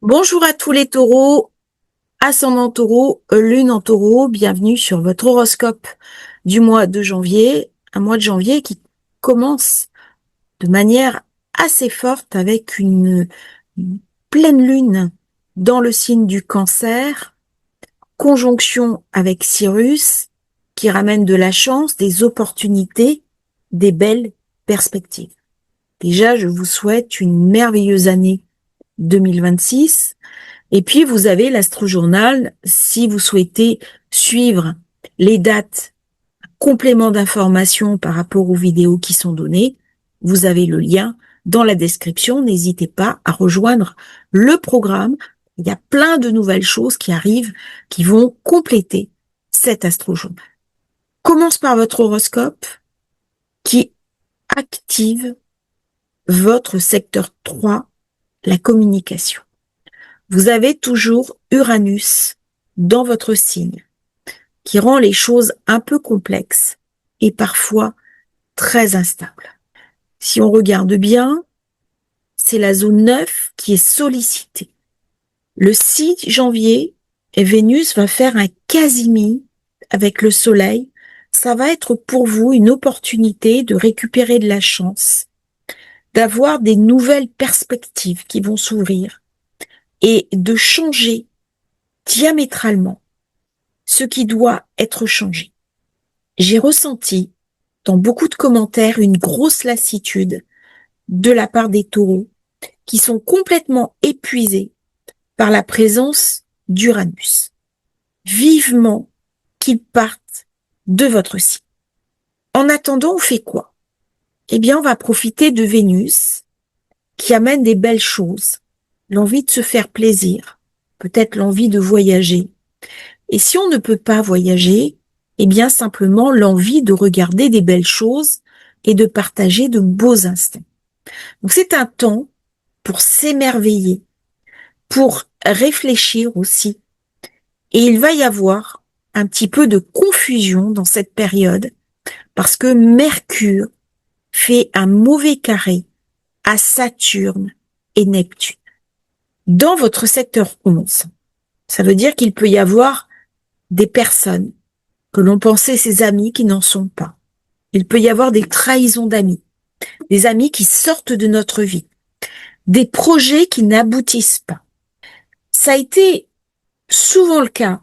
Bonjour à tous les taureaux, ascendant taureau, lune en taureau, bienvenue sur votre horoscope du mois de janvier, un mois de janvier qui commence de manière assez forte avec une pleine lune dans le signe du Cancer, conjonction avec Cyrus qui ramène de la chance, des opportunités, des belles perspectives. Déjà, je vous souhaite une merveilleuse année 2026. Et puis, vous avez l'astrojournal, si vous souhaitez suivre les dates, compléments d'informations par rapport aux vidéos qui sont données, vous avez le lien dans la description. N'hésitez pas à rejoindre le programme. Il y a plein de nouvelles choses qui arrivent, qui vont compléter cet astrojournal. Commence par votre horoscope qui active votre secteur 3, la communication. Vous avez toujours Uranus dans votre signe, qui rend les choses un peu complexes et parfois très instables. Si on regarde bien, c'est la zone 9 qui est sollicitée. Le 6 janvier, Vénus va faire un quasimi avec le Soleil. Ça va être pour vous une opportunité de récupérer de la chance, d'avoir des nouvelles perspectives qui vont s'ouvrir et de changer diamétralement ce qui doit être changé. J'ai ressenti dans beaucoup de commentaires une grosse lassitude de la part des taureaux qui sont complètement épuisés par la présence d'Uranus. Vivement qu'ils partent de votre signe. En attendant, on fait quoi? Eh bien, on va profiter de Vénus qui amène des belles choses, l'envie de se faire plaisir, peut-être l'envie de voyager. Et si on ne peut pas voyager, eh bien simplement l'envie de regarder des belles choses et de partager de beaux instants. Donc c'est un temps pour s'émerveiller, pour réfléchir aussi. Et il va y avoir un petit peu de confusion dans cette période parce que Mercure fait un mauvais carré à Saturne et Neptune dans votre secteur 11. Ça veut dire qu'il peut y avoir des personnes que l'on pensait ses amis qui n'en sont pas. Il peut y avoir des trahisons d'amis, des amis qui sortent de notre vie, des projets qui n'aboutissent pas. Ça a été souvent le cas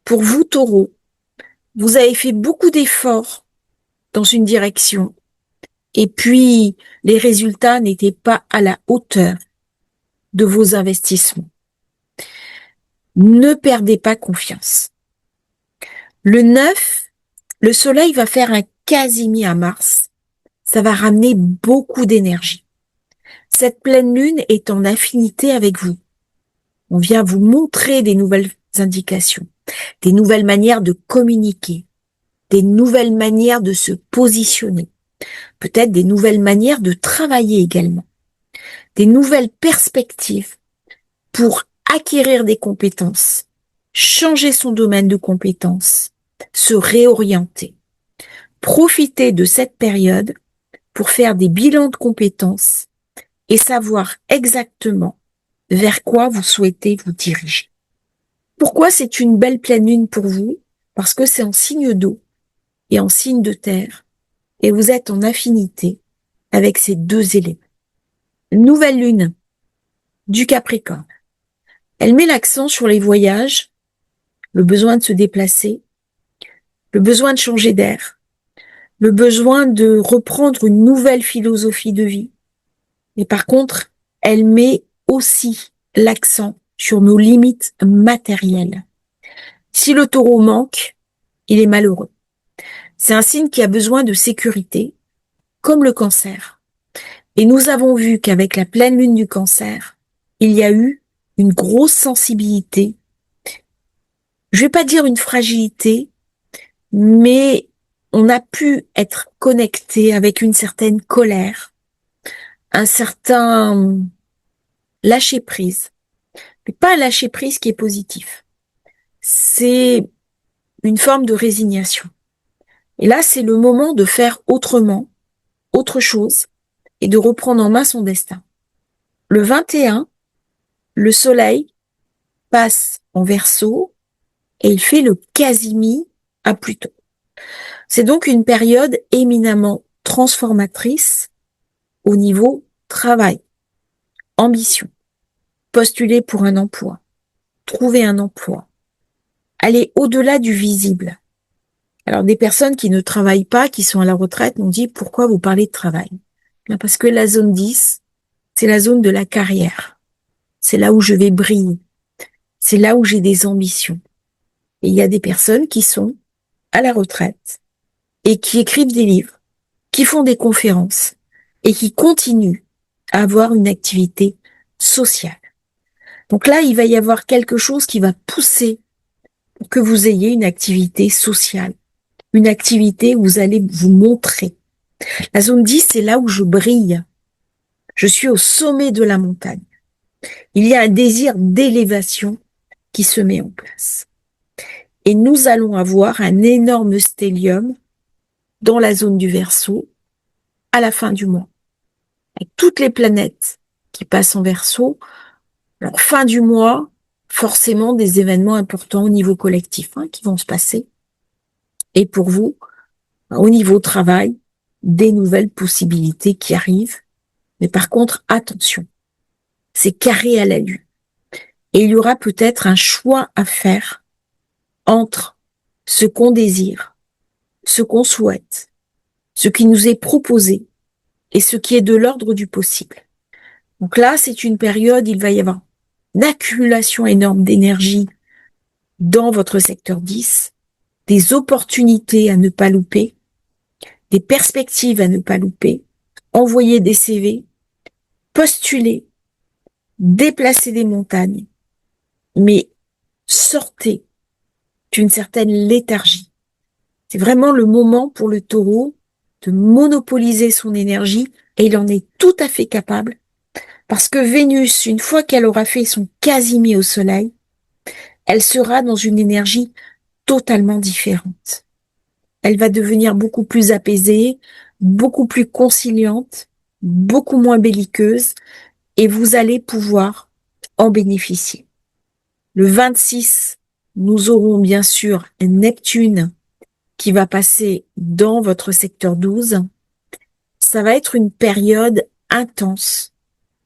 pour vous, taureaux. Vous avez fait beaucoup d'efforts dans une direction et puis les résultats n'étaient pas à la hauteur de vos investissements. Ne perdez pas confiance. Le 9, le soleil va faire un quasimi à Mars. Ça va ramener beaucoup d'énergie. Cette pleine lune est en affinité avec vous. On vient vous montrer des nouvelles indications, des nouvelles manières de communiquer, des nouvelles manières de se positionner, peut-être des nouvelles manières de travailler également, des nouvelles perspectives pour acquérir des compétences, changer son domaine de compétences, se réorienter. Profitez de cette période pour faire des bilans de compétences et savoir exactement vers quoi vous souhaitez vous diriger. Pourquoi c'est une belle pleine lune pour vous? Parce que c'est en signe d'eau et en signe de terre et vous êtes en affinité avec ces deux éléments. Nouvelle lune du Capricorne. Elle met l'accent sur les voyages, le besoin de se déplacer, le besoin de changer d'air, le besoin de reprendre une nouvelle philosophie de vie. Mais par contre, elle met aussi l'accent sur nos limites matérielles. Si le taureau manque, il est malheureux. C'est un signe qui a besoin de sécurité, comme le cancer. Et nous avons vu qu'avec la pleine lune du cancer, il y a eu une grosse sensibilité. Je vais pas dire une fragilité, mais on a pu être connecté avec une certaine colère, un certain lâcher prise. Mais pas un lâcher prise qui est positif. C'est une forme de résignation. Et là, c'est le moment de faire autrement, autre chose, et de reprendre en main son destin. Le 21, le soleil passe en Verseau et il fait le quasimi à Pluton. C'est donc une période éminemment transformatrice au niveau travail, ambition, postuler pour un emploi, trouver un emploi, aller au-delà du visible. Alors, des personnes qui ne travaillent pas, qui sont à la retraite, m'ont dit, pourquoi vous parlez de travail? Bien, parce que la zone 10, c'est la zone de la carrière. C'est là où je vais briller. C'est là où j'ai des ambitions. Et il y a des personnes qui sont à la retraite et qui écrivent des livres, qui font des conférences et qui continuent à avoir une activité sociale. Donc là, il va y avoir quelque chose qui va pousser pour que vous ayez une activité sociale, une activité où vous allez vous montrer. La zone 10, c'est là où je brille. Je suis au sommet de la montagne. Il y a un désir d'élévation qui se met en place. Et nous allons avoir un énorme stellium dans la zone du Verseau à la fin du mois. Avec toutes les planètes qui passent en Verseau, alors fin du mois, forcément des événements importants au niveau collectif qui vont se passer. Et pour vous, au niveau travail, des nouvelles possibilités qui arrivent. Mais par contre, attention, c'est carré à la lune. Et il y aura peut-être un choix à faire entre ce qu'on désire, ce qu'on souhaite, ce qui nous est proposé et ce qui est de l'ordre du possible. Donc là, c'est une période, il va y avoir une accumulation énorme d'énergie dans votre secteur 10, des opportunités à ne pas louper, des perspectives à ne pas louper, envoyer des CV, postuler, déplacer des montagnes, mais sortez d'une certaine léthargie. C'est vraiment le moment pour le taureau de monopoliser son énergie et il en est tout à fait capable parce que Vénus, une fois qu'elle aura fait son quasimi au soleil, elle sera dans une énergie totalement différente. Elle va devenir beaucoup plus apaisée, beaucoup plus conciliante, beaucoup moins belliqueuse et vous allez pouvoir en bénéficier. Le 26, nous aurons bien sûr Neptune qui va passer dans votre secteur 12. Ça va être une période intense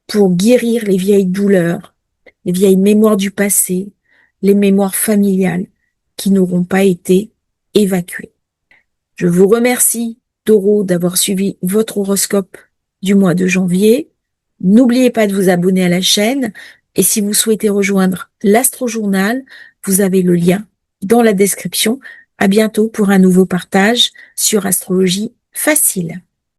pour guérir les vieilles douleurs, les vieilles mémoires du passé, les mémoires familiales qui n'auront pas été évacuées. Je vous remercie, Taureau, d'avoir suivi votre horoscope du mois de janvier. N'oubliez pas de vous abonner à la chaîne et si vous souhaitez rejoindre l'Astro-Journal, vous avez le lien dans la description. À bientôt pour un nouveau partage sur Astrologie Facile.